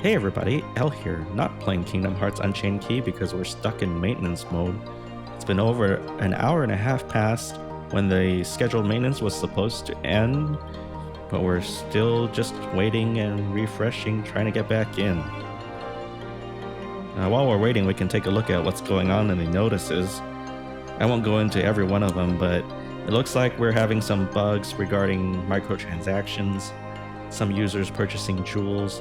Hey everybody, Elle here, not playing Kingdom Hearts Unchained Key because we're stuck in maintenance mode. It's been over an hour and a half past when the scheduled maintenance was supposed to end, but we're still just waiting and refreshing, trying to get back in. While we're waiting, we can take a look at what's going on in the notices. I won't go into every one of them, but it looks like we're having some bugs regarding microtransactions. Some users purchasing jewels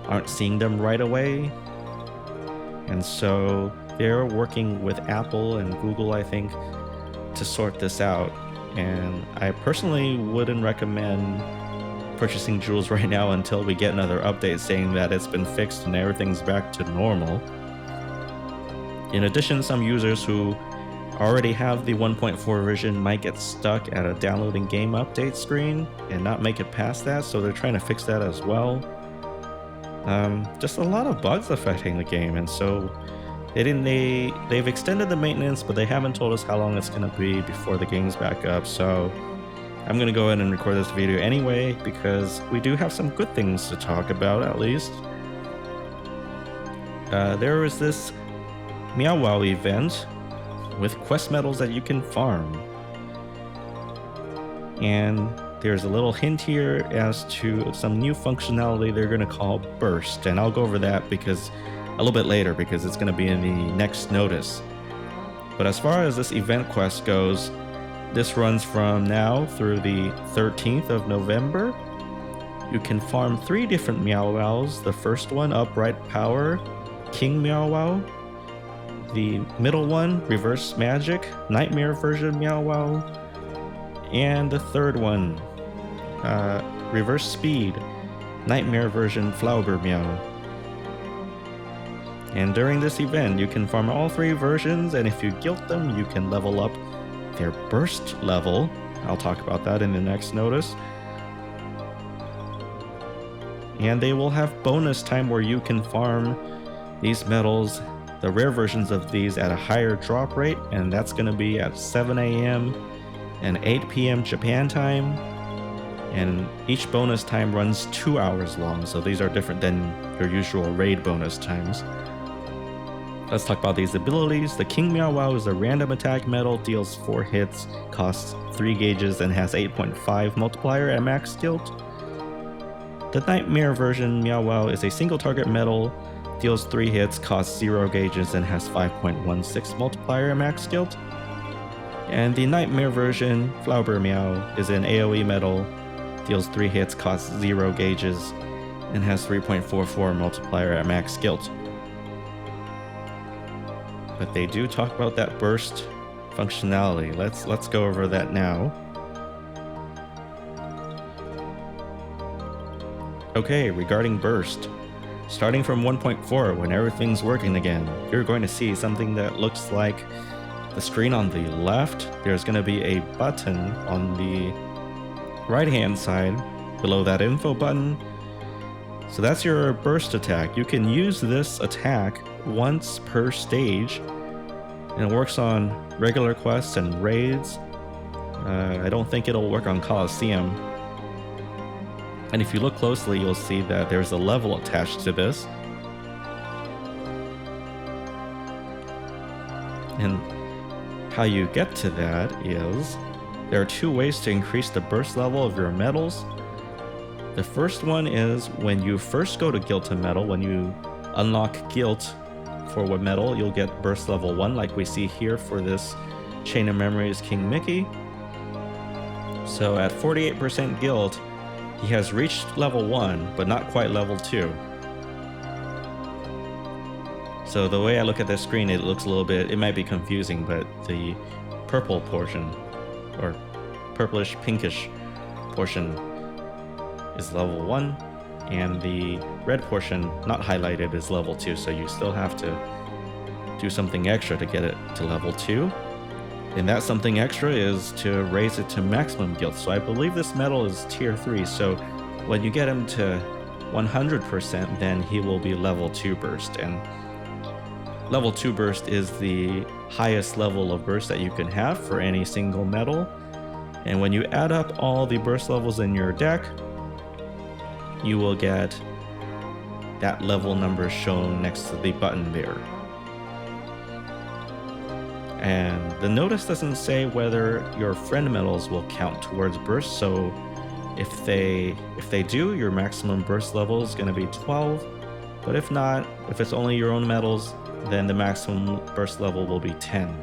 aren't seeing them right away, and so they're working with Apple and Google, I think, to sort this out. And I personally wouldn't recommend purchasing jewels right now until we get another update saying that it's been fixed and everything's back to normal. In addition, some users who already have the 1.4 version might get stuck at a downloading game update screen and not make it past that, so they're trying to fix that as well. Just a lot of bugs affecting the game, and so they've extended the maintenance, but they haven't told us how long it's going to be before the game's back up. So I'm going to go ahead and record this video anyway, because we do have some good things to talk about, at least. There was this Meowow event with quest medals that you can farm, and there's a little hint here as to some new functionality they're going to call Burst, and I'll go over that a little bit later because it's going to be in the next notice. But as far as this event quest goes, this runs from now through the 13th of November. You can farm 3 different Meowows. The first one, Upright Power, King Meowow. The middle one, Reverse Magic, Nightmare version Meowow. And the third one, Reverse Speed, Nightmare version Flower Meow. And during this event, you can farm all 3 versions, and if you guilt them, you can level up their burst level. I'll talk about that in the next notice. And they will have bonus time where you can farm these medals, the rare versions of these, at a higher drop rate, and that's going to be at 7 a.m. and 8 p.m. Japan time. And each bonus time runs 2 hours long, so these are different than your usual raid bonus times. Let's talk about these abilities. The King Meowow is a random attack medal, deals 4 hits, costs 3 gauges, and has 8.5 multiplier at max guilt. The Nightmare version Meowow is a single target medal, deals 3 hits, costs 0 gauges, and has 5.16 multiplier at max guilt. And the Nightmare version Flower Meow is an AoE medal, deals 3 hits, costs 0 gauges, and has 3.44 multiplier at max guilt. But they do talk about that burst functionality. Let's go over that now. Okay, regarding burst, starting from 1.4, when everything's working again, you're going to see something that looks like the screen on the left. There's going to be a button on the right hand side below that info button. So that's your burst attack. You can use this attack once per stage, and it works on regular quests and raids. I don't think it'll work on Coliseum. And if you look closely, you'll see that there's a level attached to this. And how you get to that is there are 2 ways to increase the burst level of your medals. The first one is when you first go to Guilt a medal. When you unlock Guilt for a medal, you'll get burst level 1, like we see here for this Chain of Memories King Mickey. So at 48% Guilt, he has reached level 1, but not quite level 2. So the way I look at this screen, it looks a little bit, it might be confusing, but the purple portion, or purplish pinkish portion, is level 1, and the red portion, not highlighted, is level 2, so you still have to do something extra to get it to level 2. And that something extra is to raise it to maximum guilt. So I believe this medal is tier 3, so when you get him to 100%, then he will be level 2 burst. And level 2 burst is the highest level of burst that you can have for any single medal. And when you add up all the burst levels in your deck, you will get that level number shown next to the button there. And the notice doesn't say whether your friend medals will count towards burst, so if they do, your maximum burst level is going to be 12, but if not, if it's only your own medals, then the maximum burst level will be 10.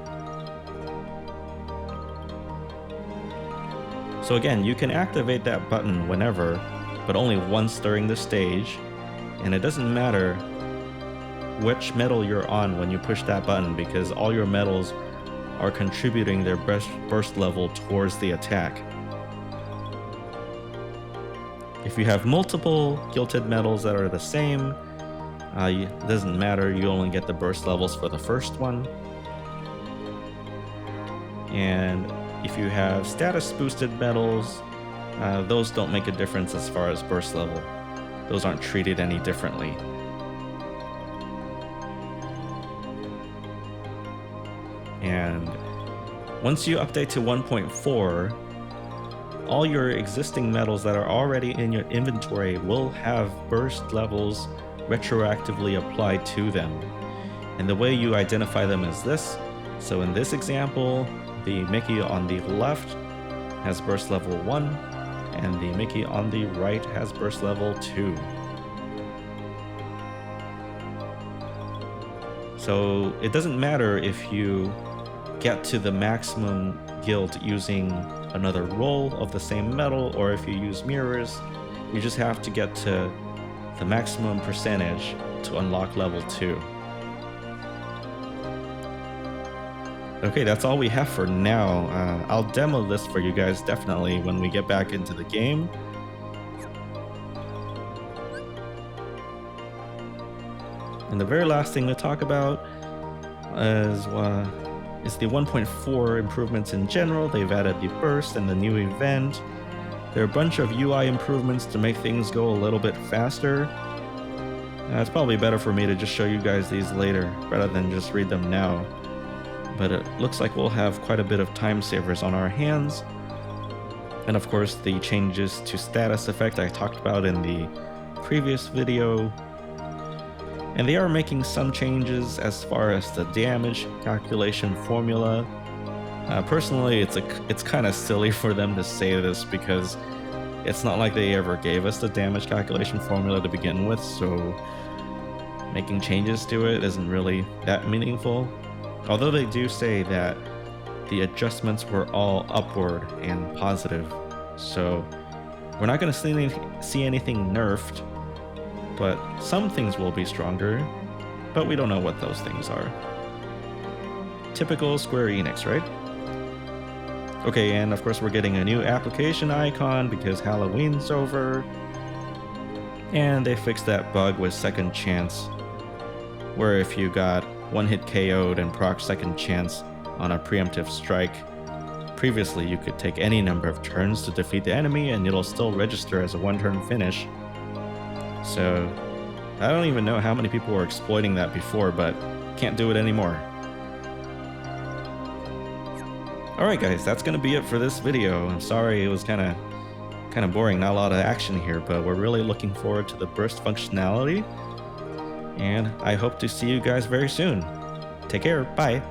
So again, you can activate that button whenever, but only once during the stage, and it doesn't matter which medal you're on when you push that button, because all your medals are contributing their burst level towards the attack. If you have multiple gilted medals that are the same, it doesn't matter, you only get the burst levels for the first one. And if you have status boosted medals, those don't make a difference as far as burst level. Those aren't treated any differently. And once you update to 1.4, all your existing medals that are already in your inventory will have burst levels retroactively applied to them. And the way you identify them is this. So in this example, the Mickey on the left has burst level 1, and the Mickey on the right has burst level 2. So it doesn't matter if you get to the maximum guild using another roll of the same medal, or if you use mirrors, you just have to get to the maximum percentage to unlock level 2. Okay, that's all we have for now. I'll demo this for you guys definitely when we get back into the game. And the very last thing to talk about is the 1.4 improvements in general. They've added the burst and the new event. There are a bunch of UI improvements to make things go a little bit faster. It's probably better for me to just show you guys these later rather than just read them now. But it looks like we'll have quite a bit of time savers on our hands. And of course, the changes to status effect I talked about in the previous video. And they are making some changes as far as the damage calculation formula. Personally, it's kind of silly for them to say this, because it's not like they ever gave us the damage calculation formula to begin with, so making changes to it isn't really that meaningful. Although they do say that the adjustments were all upward and positive, so we're not going to see anything nerfed, but some things will be stronger, but we don't know what those things are. Typical Square Enix, right? Okay, and of course we're getting a new application icon because Halloween's over, and they fixed that bug with Second Chance, where if you got one-hit KO'd and proc Second Chance on a preemptive strike, previously you could take any number of turns to defeat the enemy and it'll still register as a one-turn finish. So I don't even know how many people were exploiting that before, but can't do it anymore. Alright guys, that's gonna be it for this video. I'm sorry it was kinda boring, not a lot of action here, but we're really looking forward to the burst functionality, and I hope to see you guys very soon. Take care, bye!